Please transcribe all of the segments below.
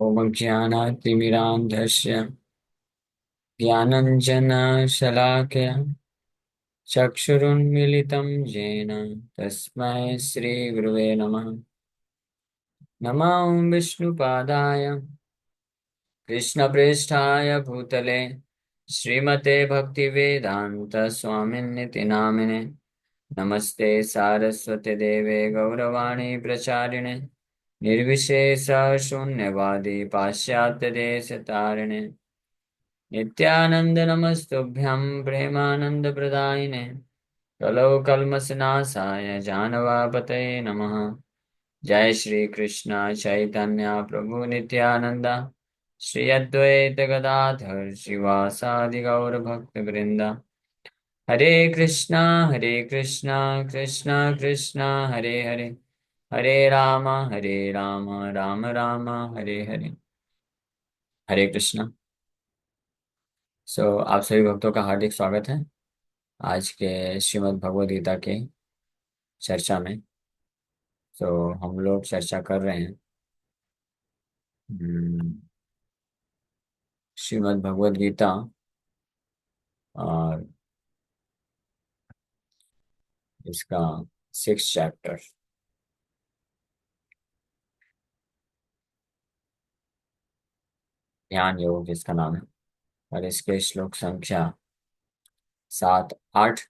ॐ ज्ञानातिमिरान्धस्य ज्ञानञ्जनशलाकया चक्षुरुन्मीलितं येन तस्मै श्रीगुरुवे नमः। नमो विष्णुपादाय कृष्णप्रेष्ठाय भूतले श्रीमते भक्तिवेदान्त स्वामिन्निति नामिने। नमस्ते सारस्वते देवे गौरवाणी प्रचारिणे निर्विशेष शून्यवादी पाश्चात्य देश तारिणे। नित्यानंद नमस्तुभ्यं प्रेमानंद प्रदायिने कलौ कल्मषनाशाय जानवापतये नमः। जय श्री कृष्ण चैतन्य प्रभु नित्यानंद श्री अद्वैत गदाधर शिवासादि गौर भक्त वृंदा। हरे कृष्णा कृष्णा कृष्णा हरे हरे, हरे राम राम राम हरे हरे। हरे कृष्णा। आप सभी भक्तों का हार्दिक स्वागत है आज के श्रीमद् भगवद गीता के चर्चा में। हम लोग चर्चा कर रहे हैं हम्म, श्रीमद् भगवद गीता और इसका 6 चैप्टर ज्ञान योग जिसका नाम है, और इसके श्लोक संख्या 7 8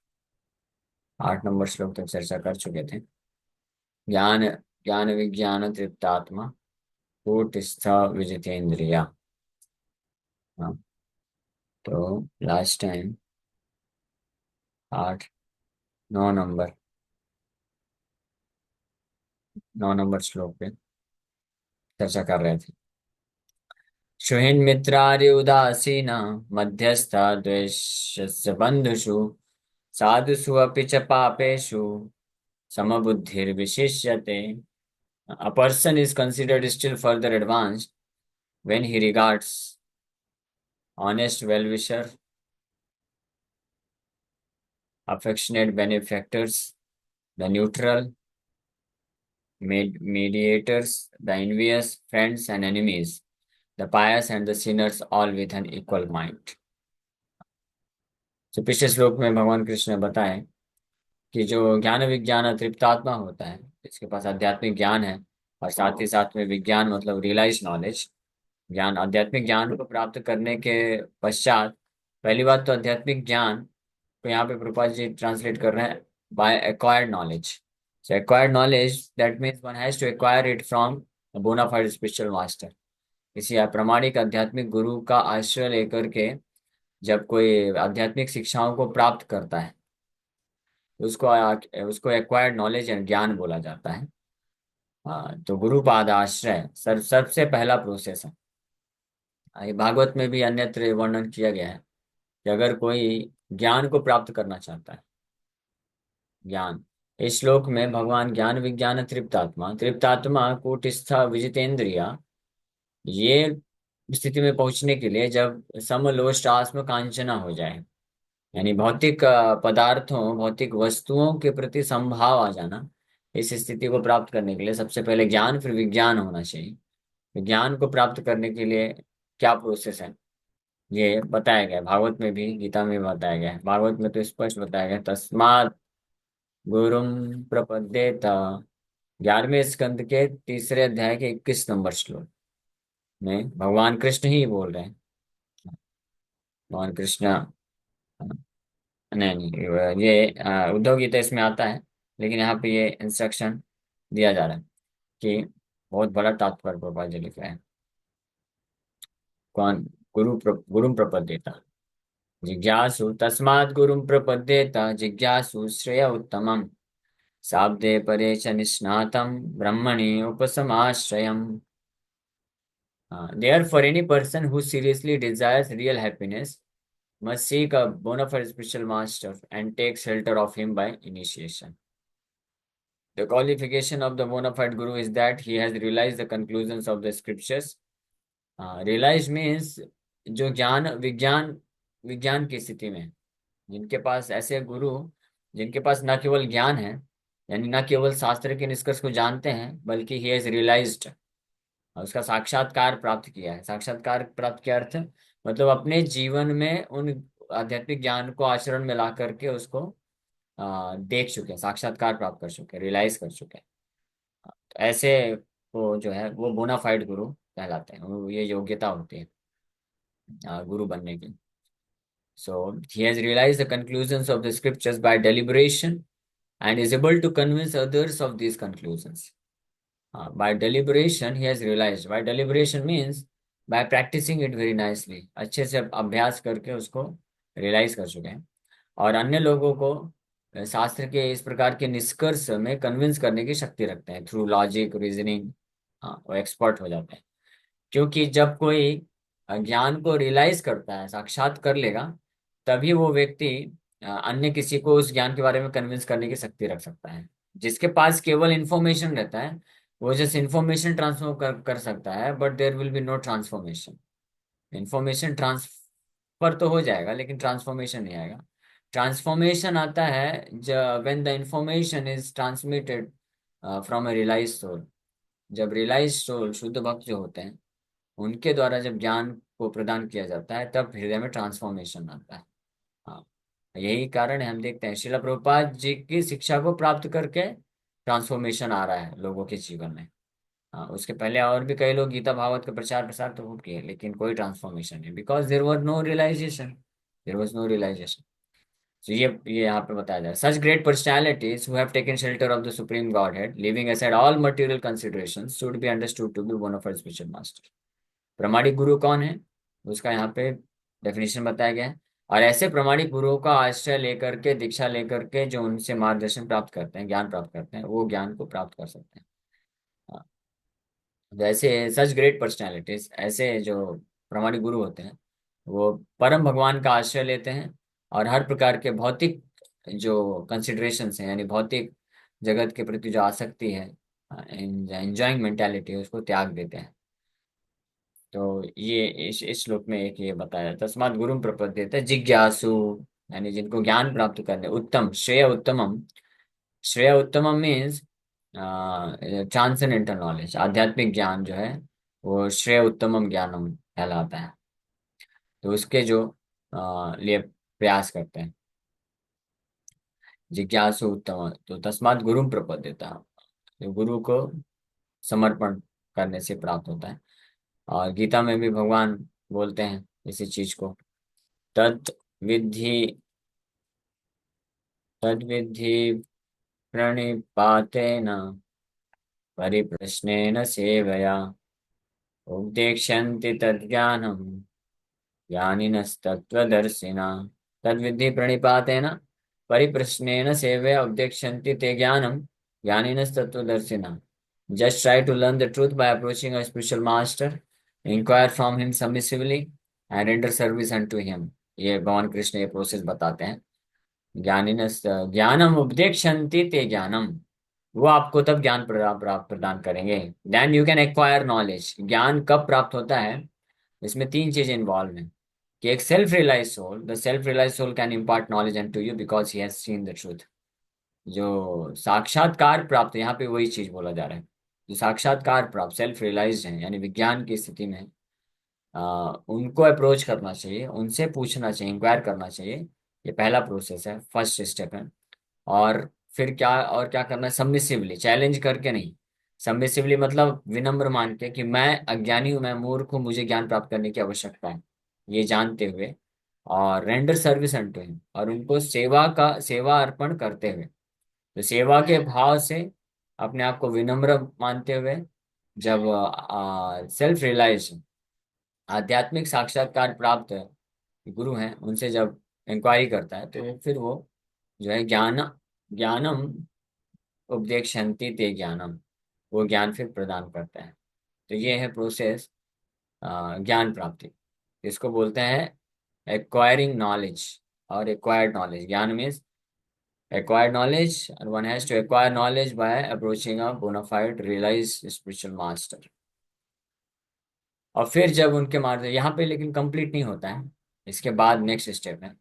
8 नंबर श्लोक तक चर्चा कर चुके थे। ज्ञान ज्ञान विज्ञान तृप्तात्मा कूटस्थ विजितेंद्रिया। हाँ, तो लास्ट टाइम 8 9 नंबर 9 नंबर श्लोक पे चर्चा कर रहे थे। शुहिन् मित्रार्य उदासीन मध्यस्थ द्वेषस्य बन्धुषु साधुषु अपि च पापेषु समबुद्धिर्विशिष्यते। A person is considered still further advanced when he regards honest well-wisher, affectionate benefactors, the neutral, mediators, the envious, friends and enemies, the pious and the sinners, all with an equal mind. तो पिछले श्लोक में भगवान कृष्ण ने बताया कि जो ज्ञान विज्ञान तृप्तात्मा होता है, इसके पास आध्यात्मिक ज्ञान है और साथ ही साथ में विज्ञान मतलब रियलाइज नॉलेज, ज्ञान आध्यात्मिक ज्ञान को प्राप्त करने के पश्चात पहली बात तो आध्यात्मिक ज्ञान को यहाँ पे प्रभुपाद जी ट्रांसलेट कर रहे हैं by acquired knowledge. So acquired knowledge that means one has to acquire it from bona fide spiritual master. किसी अप्रामाणिक आध्यात्मिक गुरु का आश्रय लेकर के जब कोई आध्यात्मिक शिक्षाओं को प्राप्त करता है तो उसको एक्वायर्ड नॉलेज या ज्ञान बोला जाता है। हाँ, तो गुरुपाद आश्रय सबसे पहला प्रोसेस है। ये भागवत में भी अन्यत्र वर्णन किया गया है कि अगर कोई ज्ञान को प्राप्त करना चाहता है, ज्ञान, इस श्लोक में भगवान ज्ञान विज्ञान तृप्तात्मा तृप्तात्मा कूटस्थ विजितेंद्रिया, ये स्थिति में पहुंचने के लिए जब समलोष्ट आत्म कांचना हो जाए, यानी भौतिक पदार्थों भौतिक वस्तुओं के प्रति समभाव आ जाना, इस स्थिति को प्राप्त करने के लिए सबसे पहले ज्ञान फिर विज्ञान होना चाहिए। ज्ञान को प्राप्त करने के लिए क्या प्रोसेस है ये बताया गया है। भागवत में भी गीता में भी बताया गया है। भागवत में तो स्पष्ट बताया गया है, तस्मात् गुरुम प्रपद्येत, 11वें स्कंद के 3 अध्याय के 21 नंबर श्लोक में भगवान कृष्ण ही बोल रहे हैं। भगवान कृष्ण, नहीं नहीं, ये उद्धव गीता इसमें आता है, लेकिन यहाँ पे ये इंस्ट्रक्शन दिया जा रहा है कि बहुत बड़ा तात्पर्य प्रभुपाद जी लिख रहे हैं। कौन? गुरु प्रपद्येता जिज्ञासु तस्मात् गुरुं प्रपद्येत जिज्ञासु श्रेय उत्तमम् शाब्दे परे च निष्णातं ब्रह्मणि उपसमाश्रयम्। Therefore, any person who seriously desires real happiness must seek a bona fide spiritual master and take shelter of him by initiation. The qualification of the bona fide guru is that he has realized the conclusions of the scriptures. Realized means जो ज्ञान विज्ञान विज्ञान की स्थिति में, जिनके पास ऐसे गुरु जिनके पास न केवल ज्ञान है, यानी न केवल शास्त्र के निष्कर्ष को जानते हैं, बल्कि ही हैज रियलाइज्ड, और उसका साक्षात्कार प्राप्त किया है। साक्षात्कार प्राप्त किया अर्थ मतलब अपने जीवन में उन आध्यात्मिक ज्ञान को आचरण में ला करके उसको देख चुके हैं, साक्षात्कार प्राप्त कर चुके हैं, रियलाइज कर चुके हैं। तो ऐसे को जो है वो बोनाफाइड गुरु कहलाते हैं, ये योग्यता होती है गुरु बनने की। So he has realized the conclusions of the scriptures by deliberation and is able to convince others of these conclusions. By deliberation, he has realized. By deliberation means by practicing it very nicely. अच्छे से अभ्यास करके उसको realise कर चुके हैं और अन्य लोगों को शास्त्र के इस प्रकार के निष्कर्ष में कन्विंस करने की शक्ति रखते हैं थ्रू लॉजिक रीजनिंग। हाँ, वो एक्सपर्ट हो जाते हैं। क्योंकि जब कोई ज्ञान को रियलाइज करता है, साक्षात कर लेगा, तभी वो व्यक्ति अन्य किसी को उस ज्ञान के बारे में कन्विंस करने की शक्ति रख सकता है। जिसके पास केवल इंफॉर्मेशन रहता है वो जस्ट इंफॉर्मेशन ट्रांसफर कर सकता है, but there will be no transformation. Information transfer तो हो जाएगा लेकिन ट्रांसफॉर्मेशन नहीं आएगा। ट्रांसफॉर्मेशन आता है जब when the information is transmitted from a realize soul. जब रियलाइज सोल शुद्ध भक्त जो होते हैं उनके द्वारा जब ज्ञान को प्रदान किया जाता है तब हृदय में ट्रांसफॉर्मेशन आता है। हाँ, यही कारण है हम देखते हैं श्रील प्रभुपाद जी की शिक्षा को प्राप्त करके ट्रांसफॉर्मेशन आ रहा है लोगों के जीवन में। हाँ, उसके पहले और भी कई लोग गीता भागवत का प्रचार प्रसार तो खूब किए लेकिन कोई ट्रांसफॉर्मेशन नहीं, because there was no realization. There was no realization. तो ये यहाँ पे बताया जाए such great personalities who have taken shelter of the supreme godhead leaving aside all material considerations should be understood to be one of our spiritual master. प्रामाणिक गुरु कौन है उसका यहाँ पे डेफिनेशन बताया गया है। और ऐसे प्रामाणिक गुरुओं का आश्रय लेकर के, दीक्षा लेकर के जो उनसे मार्गदर्शन प्राप्त करते हैं, ज्ञान प्राप्त करते हैं, वो ज्ञान को प्राप्त कर सकते हैं। हाँ, जैसे सच ग्रेट पर्सनैलिटीज, ऐसे जो प्रामाणिक गुरु होते हैं वो परम भगवान का आश्रय लेते हैं और हर प्रकार के भौतिक जो कंसिडरेशंस हैं यानी भौतिक जगत के प्रति जो आसक्ति है, एंजॉइंग मेंटालिटी है, उसको त्याग देते हैं। तो ये इस श्लोक में एक ये बताया तस्मात् गुरुम प्रपद्येते जिज्ञासु, यानी जिनको ज्ञान प्राप्त करने उत्तम श्रेय उत्तमम। श्रेय उत्तमम मीन्स ट्रांसेंडेंटल नॉलेज, आध्यात्मिक ज्ञान जो है वो श्रेय उत्तमम ज्ञानम कहलाता है। तो उसके जो लिए प्रयास करते हैं जिज्ञासु उत्तम, तो तस्मात् गुरुम प्रपद्येता, तो गुरु को समर्पण करने से प्राप्त होता है। और गीता में भी भगवान बोलते हैं इसी चीज को, तत् विद्धि तद्विद्धि प्रणिपातेन परिप्रश्नेन सेवया उपदेक्ष्यन्ति तज्ज्ञानम् ज्ञानिनस्तत्त्वदर्शिना। तद्विद्धि प्रणिपातेन परिप्रश्नेन सेवया उपदेक्ष्यन्ति ते ज्ञानम् ज्ञानिनस्तत्त्वदर्शिना। Just try to learn the truth by approaching a spiritual master, inquire from him submissively, and render service unto him। ये भगवान कृष्ण ये प्रोसेस बताते हैं। ज्ञानिन ज्ञानम उपदेक्षन्ति ते ज्ञानम, वो आपको तब ज्ञान प्रदान करेंगे। Then you can acquire knowledge. ज्ञान कब प्राप्त होता है, इसमें तीन चीजें इन्वॉल्व हैं कि एक self realize soul, the self realize soul can impart knowledge and to you because he has seen the truth. जो साक्षात्कार प्राप्त, यहाँ पे वही चीज बोला जा रहा है, जो साक्षात्कार प्राप्त सेल्फ रियलाइज है यानी विज्ञान की स्थिति में उनको अप्रोच करना चाहिए, उनसे पूछना चाहिए, इंक्वायर करना चाहिए। ये पहला प्रोसेस है, फर्स्ट स्टेप है। और फिर क्या करना है, सबमिसिवली, चैलेंज करके नहीं। सबमिसिवली मतलब विनम्र मान के कि मैं अज्ञानी हूँ, मैं मूर्ख हूँ, मुझे ज्ञान प्राप्त करने की आवश्यकता है, ये जानते हुए। और रेंडर सर्विस अनटू हिम, और उनको सेवा अर्पण करते हुए, तो सेवा के भाव से अपने आप को विनम्र मानते हुए जब सेल्फ रियलाइज आध्यात्मिक साक्षात्कार प्राप्त गुरु हैं उनसे जब इंक्वायरी करता है तो फिर वो जो है ज्ञानम उपदेक्षन्ति ते ज्ञानम, वो ज्ञान फिर प्रदान करता है। तो ये है प्रोसेस ज्ञान प्राप्ति। इसको बोलते हैं एक्वायरिंग नॉलेज और एक्वायर्ड नॉलेज। ज्ञान means acquired knowledge and one has to acquire knowledge by approaching a bona fide realized spiritual master। और फिर जब उनके मार्ग यहाँ पे लेकिन कंप्लीट नहीं होता है, इसके बाद नेक्स्ट स्टेप है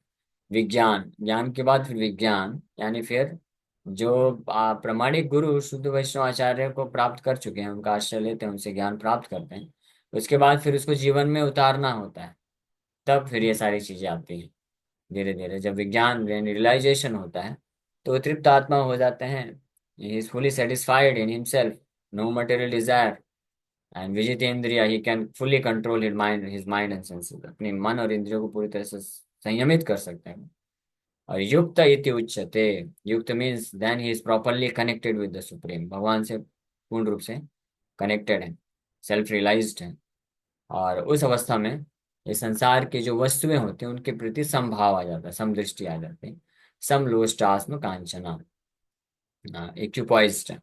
विज्ञान। ज्ञान के बाद फिर विज्ञान, यानी फिर जो प्रामाणिक गुरु शुद्ध वैष्णव आचार्य को प्राप्त कर चुके हैं, उनका आश्रय लेते हैं, उनसे ज्ञान प्राप्त करते हैं, उसके बाद फिर उसको जीवन में उतारना होता है। तब फिर ये सारी चीजें आती हैं। धीरे धीरे जब विज्ञान रियलाइजेशन होता है तो वो तृप्त आत्मा हो जाते हैं। He is fully satisfied in himself, no material desire and विजित इंद्रिया, he can fully control his mind and senses. अपने मन और इंद्रियों को पूरी तरह से संयमित कर सकते हैं। और युक्त इति उच्यते, युक्त means then he is properly connected with the supreme, भगवान से पूर्ण रूप से कनेक्टेड है, सेल्फ रियलाइज्ड है। और उस अवस्था में ये संसार की जो वस्तुएं होती हैं उनके प्रति समभाव आ जाता है, समदृष्टि आ जाती है। समलोष्टास्म कांचना, इक्विपॉइज्ड है।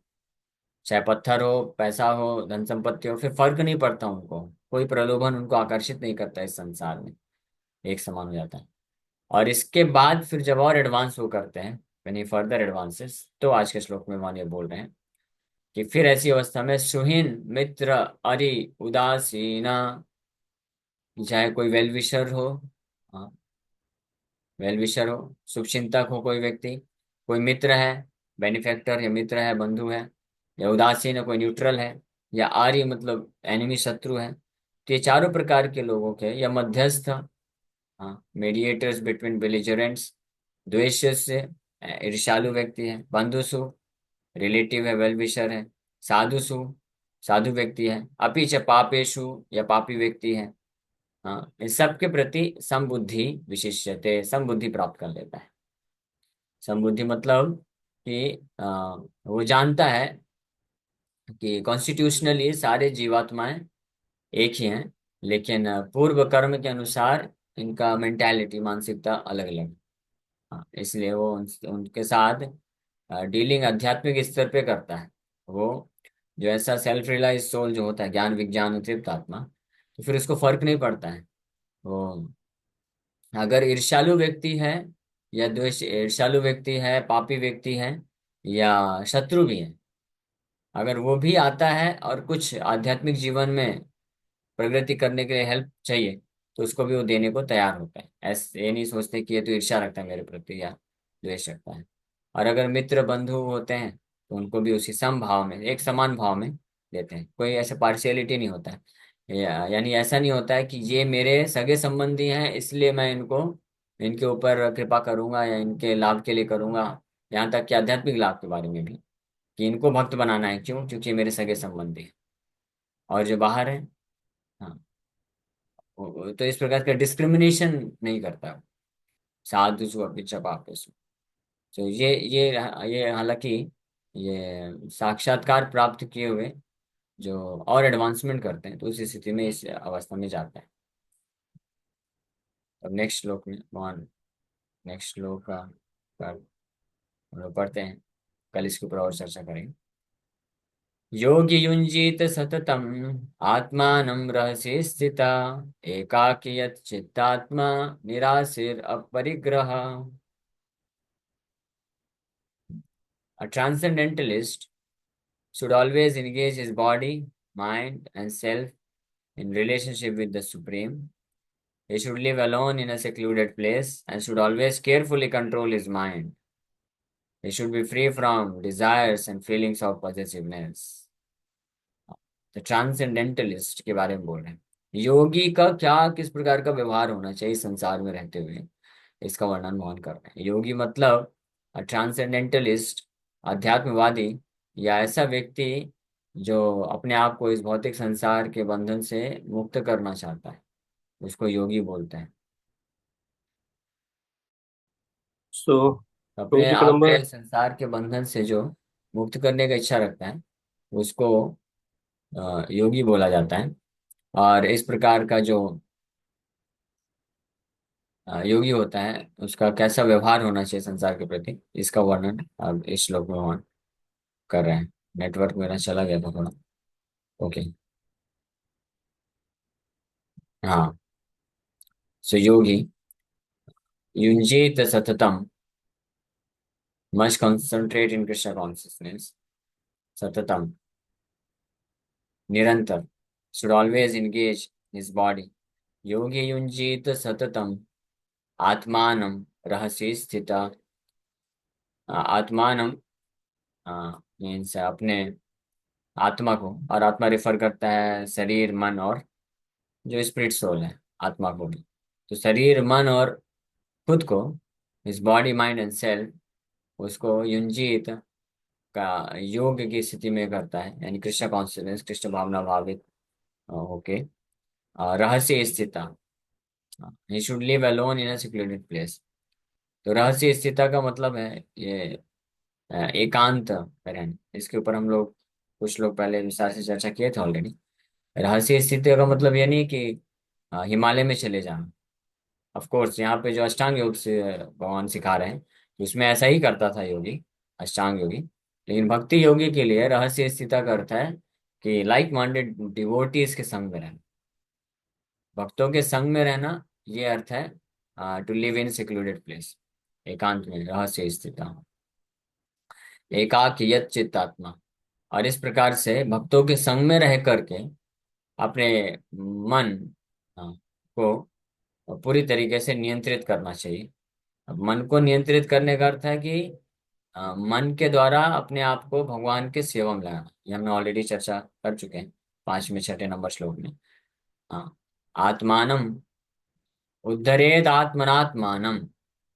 चाहे पत्थर हो, पैसा हो, धन संपत्ति हो, फिर फर्क नहीं पड़ता उनको। कोई प्रलोभन उनको आकर्षित नहीं करता इस संसार में, एक समान हो जाता है। और इसके बाद फिर जब और एडवांस वो करते हैं, यानी फर्दर एडवांसेस, तो आज के श्लोक में मान ये बोल रहे हैं कि फिर ऐसी अवस्था में सुहीन मित्र अरि उदासीना, चाहे कोई वेल विशर हो, हाँ, वेल विशर हो, शुभचिंतक हो कोई व्यक्ति, कोई मित्र है, बेनिफैक्टर या मित्र है, बंधु है, या उदासीन है, कोई न्यूट्रल है, या आर्य मतलब एनिमी शत्रु है। तो ये चारों प्रकार के लोगों के, या मध्यस्थ, हाँ, मीडिएटर्स बिटवीन बिलीजरेंट्स, द्वेष्य से, ईर्ष्यालु व्यक्ति है, बंधुसु रिलेटिव है, वेल विशर है, साधुसु साधु व्यक्ति है, अपीच पापेशु या पापी व्यक्ति है। हाँ, इन सब के प्रति समबुद्धि विशिष्यते, समबुद्धि प्राप्त कर लेता है। समबुद्धि मतलब कि वो जानता है कि कॉन्स्टिट्यूशनली सारे जीवात्माएं एक ही हैं, लेकिन पूर्व कर्म के अनुसार इनका मेंटालिटी, मानसिकता अलग अलग। हाँ, इसलिए वो उनके साथ डीलिंग आध्यात्मिक स्तर पे करता है। वो जो ऐसा सेल्फ रियलाइज सोल जो होता है, ज्ञान विज्ञान तृप्त आत्मा, तो फिर उसको फर्क नहीं पड़ता है। वो अगर ईर्ष्यालु व्यक्ति है, या द्वेष, ईर्ष्यालु व्यक्ति है, पापी व्यक्ति है, या शत्रु भी है, अगर वो भी आता है और कुछ आध्यात्मिक जीवन में प्रगति करने के लिए हेल्प चाहिए, तो उसको भी वो देने को तैयार होता है। ऐसे ये नहीं सोचते कि ये तो ईर्ष्या रखता है मेरे प्रति या द्वेष रखता है। और अगर मित्र बंधु होते हैं तो उनको भी उसी सम भाव में, एक समान भाव में देते हैं। कोई ऐसा पार्शियलिटी नहीं होता है। यानी ऐसा नहीं होता है कि ये मेरे सगे संबंधी हैं इसलिए मैं इनको, इनके ऊपर कृपा करूंगा या इनके लाभ के लिए करूंगा। यहाँ तक कि आध्यात्मिक लाभ के बारे में भी, कि इनको भक्त बनाना है, क्यों? क्योंकि ये मेरे सगे संबंधी हैं। और जो बाहर है, हाँ, तो इस प्रकार का डिस्क्रिमिनेशन नहीं करता। साधु सु अपिच पापेषु। तो ये हालांकि ये साक्षात्कार प्राप्त किए हुए जो और एडवांसमेंट करते हैं, तो उस स्थिति में इस अवस्था में जाता है। अब नेक्स्ट श्लोक में भगवान, नेक्स्ट श्लोक का हम लोग पढ़ते हैं, कल इसके ऊपर और चर्चा करेंगे। योगी युञ्जीत सततम् आत्मानं रहसि स्थिता, एकाकी यत् चित्तात्मा निराशीर अपरिग्रह। A transcendentalist should always engage his body, mind, and self in relationship with the Supreme. He should live alone in a secluded place and should always carefully control his mind. He should be free from desires and feelings of possessiveness. The transcendentalist के बारे में बोल रहे हैं। योगी का क्या, किस प्रकार का व्यवहार होना चाहिए संसार में रहते हुए, इसका वर्णन मोहन कर रहे हैं। योगी मतलब ट्रांसेंडेंटलिस्ट, अध्यात्मवादी, या ऐसा व्यक्ति जो अपने आप को इस भौतिक संसार के बंधन से मुक्त करना चाहता है, उसको योगी बोलते हैं। सो अपने टॉपिक आप नंबर। के संसार के बंधन से जो मुक्त करने का इच्छा रखता है, उसको योगी बोला जाता है। और इस प्रकार का जो योगी होता है, उसका कैसा व्यवहार होना चाहिए संसार के प्रति, इसका वर्णन अब इस श्लोक में वहाँ कर रहे हैं। नेटवर्क मेरा चला गया था थोड़ा। ओके, हाँ। सो योगी युंजीत सततम, must concentrate in Krishna consciousness, सततम, निरंतर, should always engage his body। योगी युंजीत सततम आत्मानं रहसि स्थिता, आत्मानं मीन्स अपने आत्मा को, और आत्मा रिफर करता है शरीर मन और जो स्पिरिट सोल है, आत्मा को भी। तो शरीर मन और खुद को, इस बॉडी माइंड एंड सेल्फ, उसको युंजीत का योग की स्थिति में करता है, यानी कृष्ण कॉन्शियसनेस, कृष्ण भावना भावित होके रहस्य स्थिता। He should live alone in a secured place. तो रहस्य स्थिता का मतलब है ये एकांत में रहना। इसके ऊपर हम लोग, कुछ लोग पहले विस्तार से चर्चा किए थे ऑलरेडी। रहस्य स्थिति का मतलब ये नहीं कि हिमालय में चले जाना। ऑफ कोर्स यहाँ पे जो अष्टांग योग से भगवान सिखा रहे हैं, उसमें ऐसा ही करता था योगी, अष्टांग योगी। लेकिन भक्ति योगी के लिए रहस्य स्थिति का अर्थ है कि लाइक माइंडेड डिवोटीज के संग में रहना, भक्तों के संग में रहना। ये अर्थ है to live in secluded place, एकांत में रहस्य स्थित, एकाकियत चित्तात्मा। और इस प्रकार से भक्तों के संग में रह करके अपने मन को पूरी तरीके से नियंत्रित करना चाहिए। अब मन को नियंत्रित करने का अर्थ है कि मन के द्वारा अपने आप को भगवान के सेवा में लगाना। ये हमने ऑलरेडी चर्चा कर चुके हैं 5वें 6 नंबर श्लोक में। हाँ, आत्मानम उद्धरेद आत्मनात्मानम,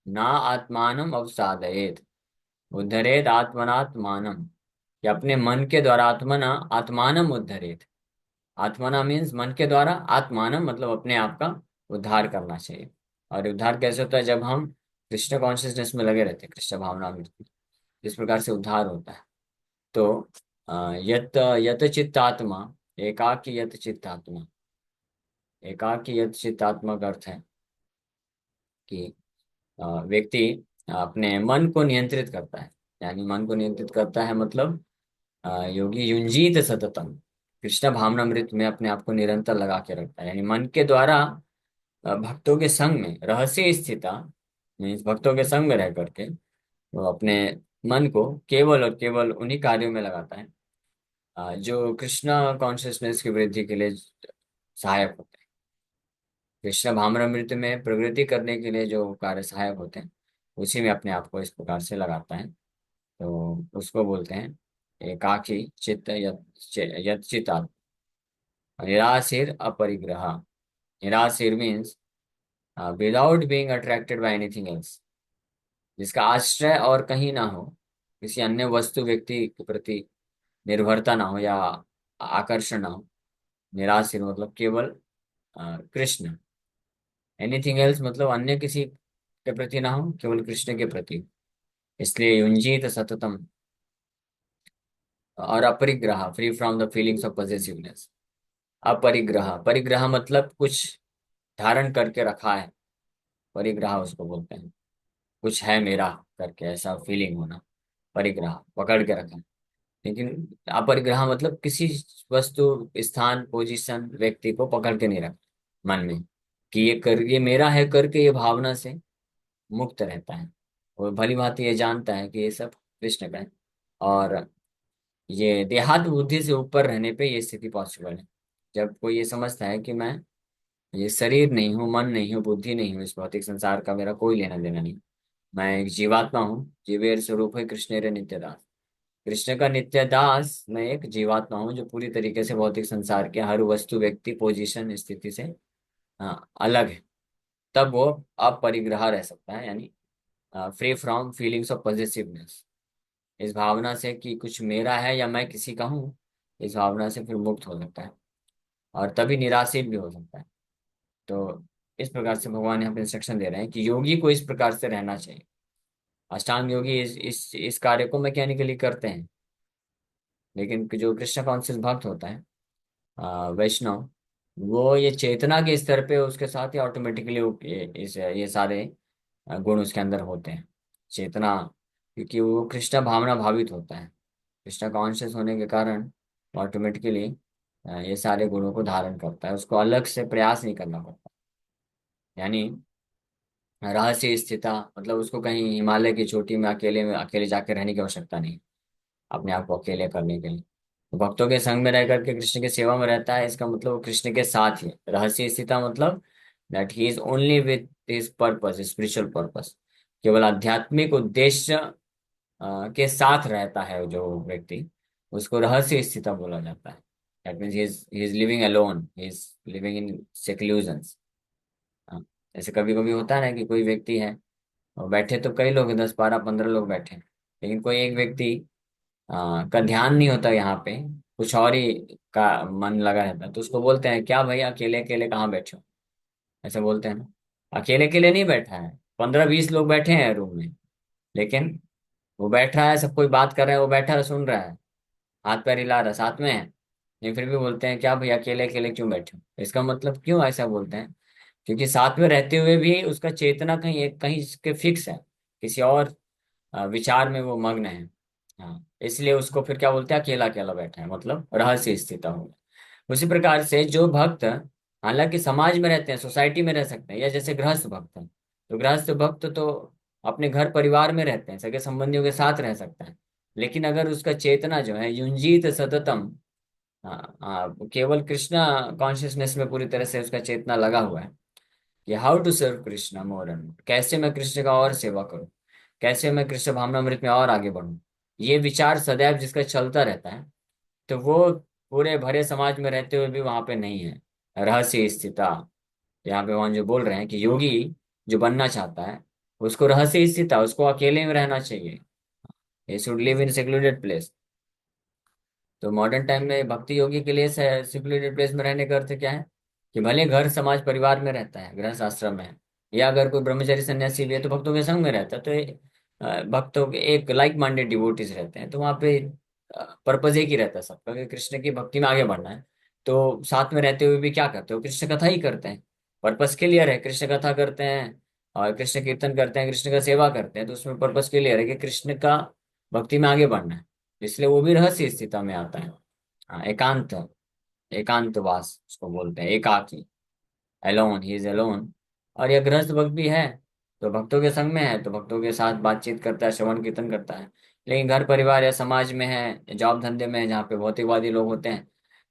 ना आत्मानम अवसादयेत। उद्धरेद आत्मनात्मानम, कि अपने मन के द्वारा आत्मना आत्मानम उद्धरेत। आत्मना मीन्स मन के द्वारा, आत्मानम मतलब अपने आप का उद्धार करना चाहिए। और उद्धार कैसे होता है? जब हम कृष्ण कॉन्शियसनेस में लगे रहते हैं, कृष्ण भावना में, इस प्रकार से उद्धार होता है। तो यत यत चित्तात्मा, एकाकी यत चित्तात्मा, एकाकी यत चित्तात्मा का अर्थ है कि व्यक्ति अपने मन को नियंत्रित करता है। यानी मन को नियंत्रित करता है मतलब योगी युंजीत सततम, कृष्ण भावनामृत में अपने आप को निरंतर लगा के रखता है। यानी मन के द्वारा भक्तों के संग में रहस्य स्थिता, मीन्स भक्तों के संग में रह करके वो अपने मन को केवल और केवल उन्हीं कार्यों में लगाता है जो कृष्ण कॉन्शियसनेस की वृद्धि के लिए सहायक होते हैं। कृष्ण भावनामृत में प्रगति करने के लिए जो कार्य सहायक होते हैं, उसी में अपने आप को इस प्रकार से लगाता है। तो उसको बोलते हैं एकाकी चित्त यत चित्त, निराशीर अपरिग्रह। निराशीर means without being attracted by anything else, जिसका आश्रय और कहीं ना हो, किसी अन्य वस्तु व्यक्ति के प्रति निर्भरता ना हो या आकर्षण ना हो। निराशीर मतलब केवल कृष्ण, एनीथिंग एल्स मतलब अन्य किसी के प्रति ना हो, केवल कृष्ण के प्रति। इसलिए युंजीत सततम। और अपरिग्रह, free from the feelings of possessiveness. अपरिग्रह, परिग्रह मतलब कुछ धारण करके रखा है, परिग्रह उसको बोलते हैं। कुछ है मेरा करके ऐसा फीलिंग होना, परिग्रह पकड़ के रखा। लेकिन अपरिग्रह मतलब किसी वस्तु, स्थान, पोजीशन, व्यक्ति को पकड़ के नहीं रखना मन में, कि ये कर, ये मेरा है करके ये भावना से मुक्त रहता है। और भली भांति ये जानता है कि ये सब कृष्ण का है। और ये देहात बुद्धि से ऊपर रहने पे ये स्थिति पॉसिबल है। जब कोई ये समझता है कि मैं ये शरीर नहीं हूँ, मन नहीं हूँ, बुद्धि नहीं हूँ, इस भौतिक संसार का मेरा कोई लेना देना नहीं, मैं एक जीवात्मा हूँ, जीवेर स्वरूप है कृष्ण रे नित्यदास। कृष्ण का नित्य दास मैं एक जीवात्मा हूँ जो पूरी तरीके से भौतिक संसार के हर वस्तु, व्यक्ति, पोजीशन, स्थिति से अलग है। तब वो अपरिग्रह रह सकता है, यानी free from feelings of positiveness. इस भावना से कि कुछ मेरा है या मैं किसी का हूँ, इस भावना से फिर मुक्त हो सकता है, और तभी निराशित भी हो सकता है। तो इस प्रकार से भगवान यहाँ पे इंस्ट्रक्शन दे रहे हैं कि योगी को इस प्रकार से रहना चाहिए। अष्टांग योगी इस कार्य को मैकेनिकली करते हैं, लेकिन जो कृष्ण कॉन्शियस भक्त होता है, वैष्णव, वो ये चेतना के स्तर पे उसके साथ ही ऑटोमेटिकली ये सारे गुण उसके अंदर होते हैं। चेतना, क्योंकि वो कृष्ण भावना भावित होता है, कृष्ण कॉन्शियस होने के कारण ऑटोमेटिकली ये सारे गुणों को धारण करता है, उसको अलग से प्रयास नहीं करना पड़ता। यानी रहस्य स्थिता मतलब उसको कहीं हिमालय की चोटी में अकेले जाकर रहने की आवश्यकता नहीं, अपने आप को अकेले करने के लिए। तो भक्तों के संग में रह करके कृष्ण की सेवा में रहता है, इसका मतलब वो कृष्ण के साथ ही है। रहस्य स्थिता मतलब that he is only with his purpose, spiritual purpose, केवल आध्यात्मिक उद्देश्य के साथ रहता है जो व्यक्ति, उसको रहस्य स्थित बोला जाता है। That means he is living alone, he is living in seclusions. जैसे कभी कभी होता है ना कि कोई व्यक्ति है और बैठे तो कई लोग हैं, 10 12 15 लोग बैठे हैं, लेकिन कोई एक व्यक्ति का ध्यान नहीं होता यहाँ पे, कुछ और ही का मन लगा रहता है, तो उसको बोलते हैं क्या भाई अकेले अकेले कहाँ बैठे हो, ऐसे बोलते हैं ना। अकेले अकेले नहीं बैठा है, 15 20 लोग बैठे हैं रूम में, लेकिन वो बैठ रहा है, सब कोई बात कर रहा है, वो बैठा है सुन रहा है, हाथ पैर हिला रहा है, साथ में है, लेकिन फिर भी बोलते हैं क्या भाई अकेले अकेले क्यों बैठे हो। इसका मतलब क्यों ऐसा बोलते हैं, क्योंकि साथ में रहते हुए भी उसका चेतना कहीं एक कहीं इसके फिक्स है, किसी और विचार में वो मग्न है। हाँ, इसलिए उसको फिर क्या बोलते हैं, अकेला अकेला बैठा है, मतलब रहस्य स्थित हो। उसी प्रकार से जो भक्त हालांकि समाज में रहते हैं, सोसाइटी में रह सकते हैं, या जैसे गृहस्थ भक्त हैं, तो गृहस्थ भक्त तो अपने घर परिवार में रहते हैं, सगे संबंधियों के साथ रह सकता है, लेकिन अगर उसका चेतना जो है युंजीत सततम, केवल कृष्णा कॉन्शियसनेस में पूरी तरह से उसका चेतना लगा हुआ है कि how to serve Krishna more and more, कैसे मैं कृष्ण का और सेवा करूं, कैसे मैं कृष्ण भावनामृत में और आगे बढ़ूं, ये विचार सदैव जिसका चलता रहता है, तो वो पूरे भरे समाज में रहते हुए भी वहां पे नहीं है रहस्य स्थिता। यहाँ पे वहां जो बोल रहे हैं कि योगी जो बनना चाहता है उसको रहस्य स्थिता, उसको अकेले में रहना चाहिए, ये should live in secluded place. तो मॉडर्न टाइम में भक्ति योगी के लिए सेक्लूडेड प्लेस में रहने का अर्थ क्या है, कि भले घर समाज परिवार में रहता है, गृहस्थ आश्रम में है, या अगर कोई ब्रह्मचारी सन्यासी भी है तो भक्तों के संग में रहता है, तो भक्तों के एक लाइक माइंडेड डिवोटीज रहते हैं, तो वहाँ पे पर्पज एक ही रहता है सबका कि कृष्ण की भक्ति में आगे बढ़ना है। तो साथ में रहते हुए भी क्या करते हो, कृष्ण कथा ही करते हैं, पर्पस क्लियर है, कृष्ण कथा करते हैं और कृष्ण कीर्तन करते हैं, कृष्ण का सेवा करते हैं, तो उसमें पर्पस क्लियर है कि कृष्ण का भक्ति में आगे बढ़ना है, इसलिए वो भी रहस्य स्थिति में आता है। हाँ, एकांत, एकांतवास उसको बोलते हैं, एकाकी, अलोन, ही इज अलोन। और यह गृहस्थ भक्त भी है, तो भक्तों के संग में है, तो भक्तों के साथ बातचीत करता है, श्रवण कीर्तन करता है, लेकिन घर परिवार या समाज में है, जॉब धंधे में है, जहाँ पे भौतिकवादी लोग होते हैं,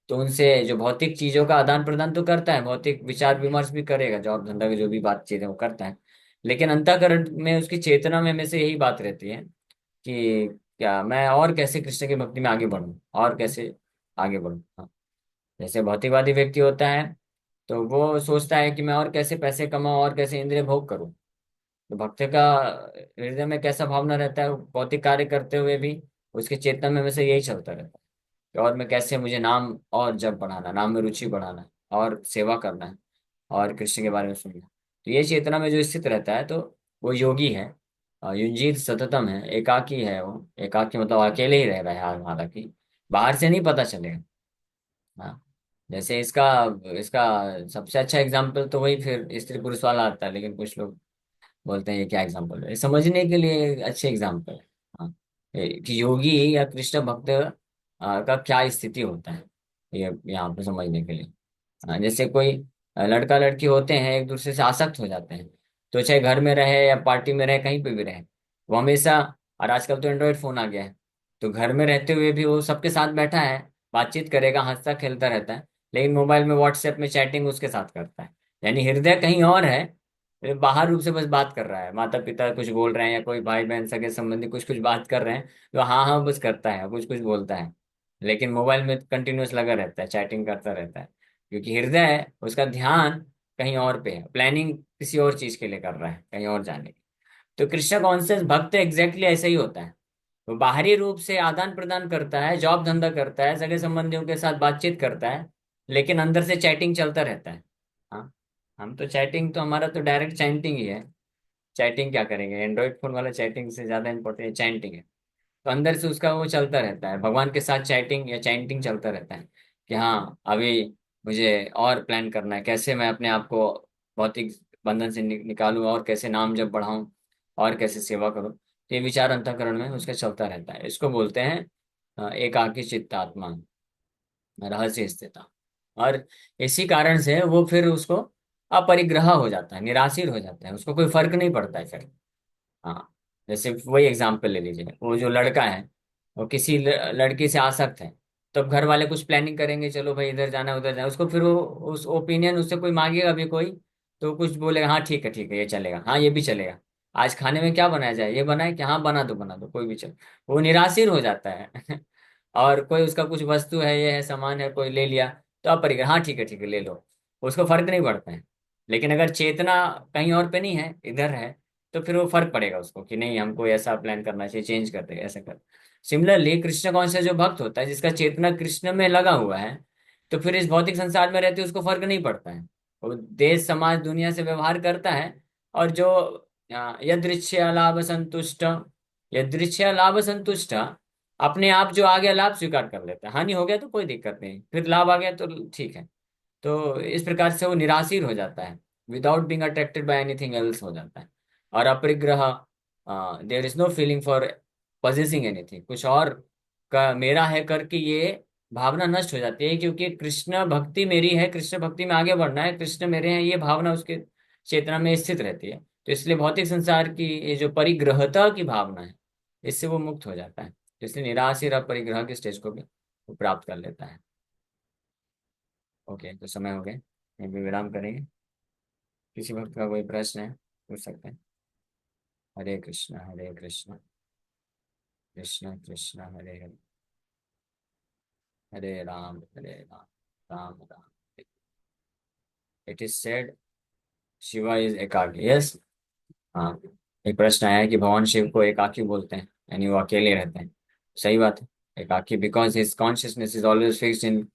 तो उनसे जो भौतिक चीजों का आदान प्रदान तो करता है, भौतिक विचार विमर्श भी करेगा, जॉब धंधा की जो भी बातचीत है वो करता है, लेकिन अंतःकरण में उसकी चेतना में हमेशा यही बात रहती है कि क्या मैं और कैसे कृष्ण की भक्ति में आगे बढ़ूं, और कैसे आगे बढ़ूं। हाँ, जैसे भौतिकवादी व्यक्ति होता है तो वो सोचता है कि मैं और कैसे पैसे कमाऊं और कैसे इंद्रिय भोग करूं। तो भक्त का हृदय में कैसा भावना रहता है, वो भौतिक कार्य करते हुए भी उसके चेतना में हमेशा यही चलता रहता है कि और मैं कैसे, मुझे नाम और जप बढ़ाना, नाम में रुचि बढ़ाना है, और सेवा करना है, और कृष्ण के बारे में सुनना। तो ये चेतना में जो स्थित रहता है तो वो योगी है, युंजीत सततम है, एकाकी है, वो एकाकी मतलब अकेले ही रह रहा है, हालांकि बाहर से नहीं पता चलेगा। हाँ, जैसे इसका इसका सबसे अच्छा एग्जाम्पल तो वही फिर स्त्री पुरुष वाला आता है, लेकिन कुछ लोग बोलते हैं ये क्या एग्जाम्पल है, ये समझने के लिए अच्छे एग्जाम्पल है। हाँ, कि योगी या कृष्ण भक्त का क्या स्थिति होता है, ये यहाँ पे समझने के लिए। हाँ, जैसे कोई लड़का लड़की होते हैं, एक दूसरे से आसक्त हो जाते हैं, तो चाहे घर में रहे या पार्टी में रहे, कहीं पे भी रहे, वो हमेशा, और आजकल तो एंड्रॉयड फोन आ गया है, तो घर में रहते हुए भी वो सबके साथ बैठा है, बातचीत करेगा, हंसता खेलता रहता है, लेकिन मोबाइल में व्हाट्सएप में चैटिंग उसके साथ करता है, यानी हृदय कहीं और है, बाहर रूप से बस बात कर रहा है, माता पिता कुछ बोल रहे हैं या कोई भाई बहन सगे संबंधी कुछ कुछ बात कर रहे हैं, तो हाँ हाँ बस करता है, कुछ कुछ बोलता है, लेकिन मोबाइल में कंटिन्यूअस लगा रहता है, चैटिंग करता रहता है, क्योंकि हृदय है उसका ध्यान कहीं और पे है, प्लानिंग किसी और चीज के लिए कर रहा है, कहीं और जाने की। तो कृष्ण कॉन्शियस भक्त एग्जैक्टली ऐसा ही होता है, वो बाहरी रूप से आदान प्रदान करता है, जॉब धंधा करता है, सगे संबंधियों के साथ बातचीत करता है, लेकिन अंदर से चैटिंग चलता रहता है। हाँ, हम तो चैटिंग तो हमारा तो डायरेक्ट चैटिंग ही है, चैटिंग क्या करेंगे, एंड्रॉइड फोन वाला चैटिंग से ज्यादा इंपॉर्टेंट चैटिंग है, तो अंदर से उसका वो चलता रहता है, भगवान के साथ चैटिंग या चैंटिंग चलता रहता है कि हाँ अभी मुझे और प्लान करना है, कैसे मैं अपने आप को भौतिक बंधन से निकालूं, और कैसे नाम जप बढ़ाऊं, और कैसे सेवा करूं, तो ये विचार अंतःकरण में उसका चलता रहता है, इसको बोलते हैं एकाकी चित्तात्मा, रहस्य स्थिता। और इसी कारण से वो फिर उसको अपरिग्रह हो जाता है, निराशीर हो जाता है, उसको कोई फर्क नहीं पड़ता है फिर। हाँ, जैसे वही एग्जाम्पल ले लीजिए, वो जो लड़का है वो किसी लड़की से आसक्त है, तो अब घर वाले कुछ प्लानिंग करेंगे, चलो भाई इधर जाना उधर जाना, उसको फिर वो उस ओपिनियन उससे कोई मांगेगा भी कोई, तो कुछ बोलेगा हाँ ठीक है ये चलेगा, हाँ ये भी चलेगा, आज खाने में क्या बनाया जाए, ये बनाए कि हाँ बना दो कोई भी चल, वो निराशीर हो जाता है। और कोई उसका कुछ वस्तु है, ये है सामान है, कोई ले लिया तो आप परिकर हाँ ठीक है ले लो, उसको फर्क नहीं पड़ता है। लेकिन अगर चेतना कहीं और पे नहीं है, इधर है, तो फिर वो फर्क पड़ेगा उसको कि नहीं हमको ऐसा प्लान करना चाहिए, चेंज कर देगा ऐसा कर। सिमिलरली कृष्ण कॉन्शियस जो भक्त होता है, जिसका चेतना कृष्ण में लगा हुआ है, तो फिर इस भौतिक संसार में रहते उसको फर्क नहीं पड़ता है। वो देश समाज दुनिया से व्यवहार करता है, और जो यदृच्छया लाभ संतुष्ट, यदृच्छया लाभ संतुष्ट, अपने आप जो आ गया लाभ स्वीकार कर लेता है, हानि हो गया तो कोई दिक्कत नहीं, फिर लाभ आ गया तो ठीक है। तो इस प्रकार से वो निराशीर हो जाता है, without being attracted by anything else हो जाता है। और अपरिग्रह, there is no feeling for possessing anything, कुछ और का मेरा है करके ये भावना नष्ट हो जाती है, क्योंकि कृष्ण भक्ति मेरी है, कृष्ण भक्ति में आगे बढ़ना है, कृष्ण मेरे हैं, ये भावना उसके चेतना में स्थित रहती है। तो इसलिए भौतिक संसार की ये जो परिग्रहता की भावना है, इससे वो मुक्त हो जाता है। तो इसलिए निराशीर अपरिग्रह के स्टेज को भी वो प्राप्त कर लेता है। ओके, तो समय हो गया, यहीं पे विराम करेंगे। किसी भक्त का कोई प्रश्न है, पूछ सकते हैं। Hare Krishna Krishna Krishna Hare Hare, Hare Ram Ram Ram. It is said Shiva is एकाकी, यस। हाँ, एक प्रश्न आया है कि भगवान शिव को एकाकी बोलते हैं, यानी वो अकेले रहते हैं। सही बात है, एकाकी because his consciousness is always fixed in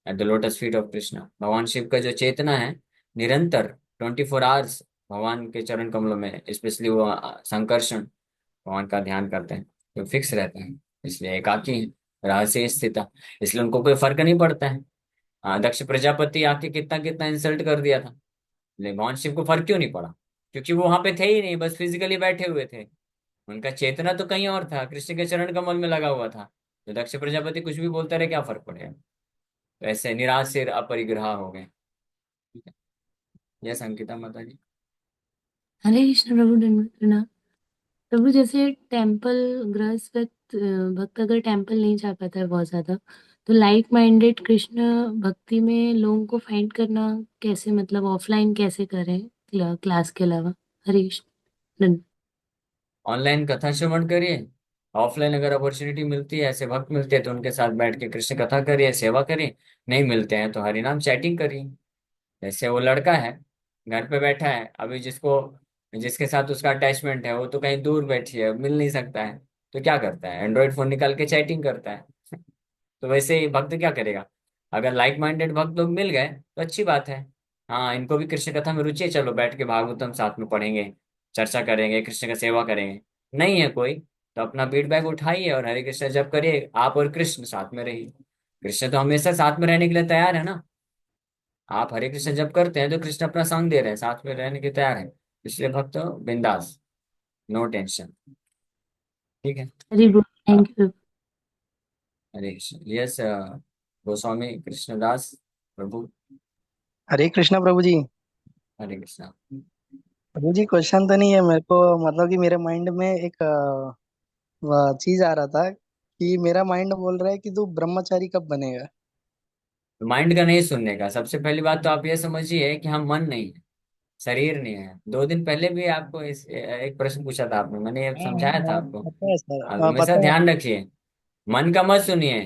at the lotus feet of Krishna. भगवान शिव का जो चेतना है, निरंतर 24 आवर्स भगवान के चरण कमलों में, स्पेशली वो संकर्षण भगवान का ध्यान करते हैं, तो फिक्स रहते हैं, इसलिए एकाकी है, रहस्य स्थित है। इसलिए उनको कोई फर्क नहीं पड़ता है। दक्ष प्रजापति आके कितना कितना इंसल्ट कर दिया था, लेकिन भगवान शिव को फर्क क्यों नहीं पड़ा? क्योंकि वो वहां पे थे ही नहीं, बस फिजिकली बैठे हुए थे। उनका चेतना तो कहीं और था, कृष्ण के चरण कमल में लगा हुआ था। तो दक्ष प्रजापति कुछ भी बोलता रहे, क्या फर्क पड़ेगा? तो ऐसे निराशिर अपरिग्रह हो गए। ठीक है, यह संकेता माता जी। हरे कृष्ण प्रभु, दंडवत प्रणाम। प्रभु जैसे टेम्पल गृहस्थ भक्त अगर टेम्पल नहीं जा पाता है बहुत ज्यादा, तो लाइक माइंडेड कृष्ण भक्ति में लोगों को फाइंड करना कैसे, मतलब ऑफलाइन कैसे करें क्लास के अलावा? हरे कृष्ण दंड। ऑनलाइन कथा श्रवण करिए, ऑफलाइन अगर अपॉर्चुनिटी मिलती है, ऐसे भक्त मिलते हैं तो उनके साथ बैठ के कृष्ण कथा करिए, सेवा करिए। नहीं मिलते हैं तो हरिनाम चैटिंग करिए। जैसे वो लड़का है, घर पे बैठा है अभी, जिसको जिसके साथ उसका अटैचमेंट है वो तो कहीं दूर बैठी है, मिल नहीं सकता है, तो क्या करता है, एंड्रॉइड फोन निकाल के चैटिंग करता है। तो वैसे ही भक्त क्या करेगा? अगर लाइक माइंडेड भक्त लोग मिल गए तो अच्छी बात है। हाँ, इनको भी कृष्ण कथा में रुचि है, चलो बैठ के भागवतम साथ में पढ़ेंगे, चर्चा करेंगे, कृष्ण का सेवा करेंगे। नहीं है कोई, तो अपना बीट बैग उठाइए और हरे कृष्ण जप करिए, आप और कृष्ण साथ में रहिए। कृष्ण तो हमेशा साथ में रहने के लिए तैयार है ना। आप हरे कृष्ण जप करते हैं तो कृष्ण अपना संग दे रहे हैं, साथ में रहने के तैयार है। इसलिए भक्त बिंदास, नो टेंशन। ठीक है। हरि बोल, thank you. Hare Krishna, yes. Goswami Krishnadas Prabhu. Hare Krishna Prabhu ji. Hare Krishna. Prabhu ji question तो नहीं है मेरे को, मतलब कि मेरे माइंड में एक चीज आ रहा था कि मेरा माइंड बोल रहा है कि तू ब्रह्मचारी कब बनेगा। माइंड का नहीं सुनने का, सबसे पहली बात तो आप ये समझिए कि हम मन नहीं है, शरीर नहीं है। 2 दिन पहले भी आपको एक प्रश्न पूछा था आपने, मैंने ये हाँ समझाया था हाँ, आपको। पता है सर, आप हमेशा पता है। ध्यान रखिए, मन का मत सुनिए।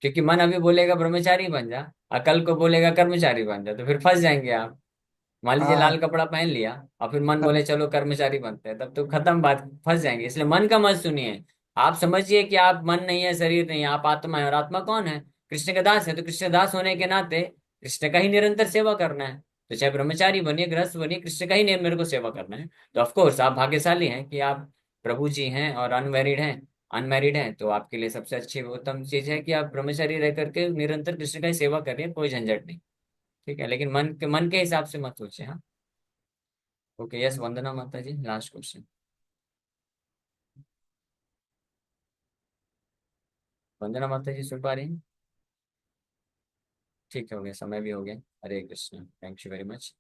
क्योंकि मन अभी बोलेगा ब्रह्मचारी बन जा, और कल को बोलेगा कर्मचारी बन जा, तो फिर फंस जाएंगे आप। मान लीजिए हाँ लाल कपड़ा पहन लिया, और फिर मन हाँ बोले चलो कर्मचारी बनते हैं, तब तो खत्म बात, फंस जाएंगे। इसलिए मन का मत सुनिए। आप समझिए कि आप मन नहीं है, शरीर नहीं है, आप आत्मा है, और आत्मा कौन है? कृष्ण का दास है। तो कृष्ण दास होने के नाते कृष्ण का ही निरंतर सेवा करना है। तो चाहे ब्रह्मचारी बनिए, गृहस्थ बनिए, कृष्ण का ही मेरे को सेवा करना है। तो ऑफकोर्स आप भाग्यशाली हैं कि आप प्रभु जी हैं और अनमैरिड हैं। अनमैरिड हैं तो आपके लिए सबसे अच्छी उत्तम चीज है कि आप ब्रह्मचारी रह करके निरंतर कृष्ण का ही सेवा करिए, कोई झंझट नहीं। ठीक है, लेकिन मन के हिसाब से मत सोचिए। हाँ। Okay, yes. वंदना माता जी, लास्ट क्वेश्चन। वंदना माता जी सुन पा रही हैं? ठीक है, हो गया, समय भी हो गया। Hare Krishna, thank you very much.